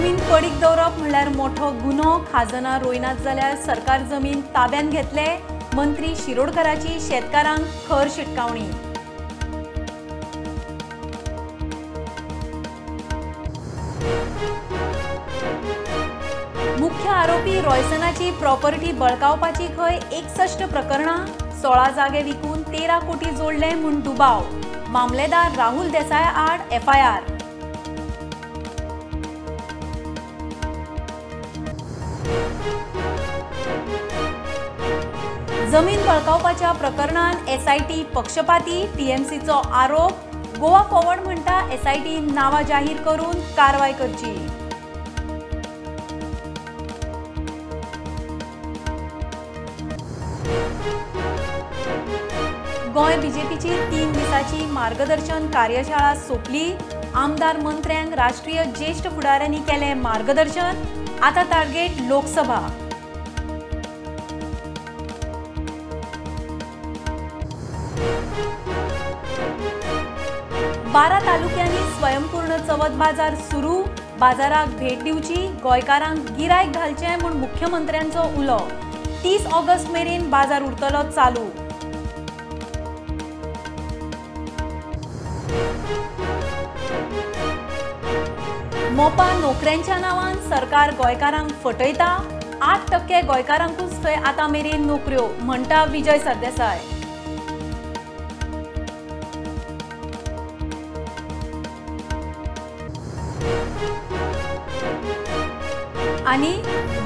जमीन पडीक दवरप म्हणल्यार मोठो गुन्हो। खाजना रोयनात जाल्यार सरकार जमीन ताब्यात घेतले। मंत्री शिरोडकराची शेतकारांक खर शिटकावणी। मुख्य आरोपी रॉयसनाची प्रॉपर्टी बळकावपाची खंय 61 प्रकरणां। 16 जागे विकून 13 कोटी जोडले म्हूण दुबाव। मामलेदार राहुल देसाय आड FIR। जमीन बळकावपाच्या प्रकरणात SIT पक्षपाती। TMCचो आरोप। गोवा फॉरवर्ड म्हणटा SIT नावां जाहीर करून कारवाय करची। गोय BJPची 3 दिसाची मार्गदर्शन कार्यशाळा सोपली। आमदार मंत्र्यांक राष्ट्रीय ज्येष्ठ फुडाऱ्यांनी केले मार्गदर्शन। आता टार्गेट लोकसभा। बारा तालुक्यांनी स्वयंपूर्ण चवथ बाजार सुरू। बाजाराक भेट दिवची, गोंयकारांक गिरायक घालचें म्हूण मुख्यमंत्र्यांचो उलो। 30 ऑगस्ट मेरेन बाजार उरतलो चालू। मोपा नोकऱ्यांच्या नांवान सरकार गोंयकारांक फटयता। 8% गोंयकारांकूच थंय आतां मेरेन नोकऱ्यो म्हणटा विजय सरदेसाय। आनी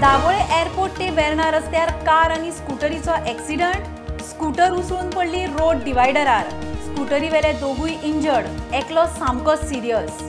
दाबोळे एअरपोर्ट ते वेर्णा रस्त्यार कार आनी स्कूटरीचो ॲक्सिडंट। स्कूटर उसळून पडली रोड डिवायडरार। स्कूटरी वेले दोगूय इंजर्ड, एकलो सामकोच सिरियस।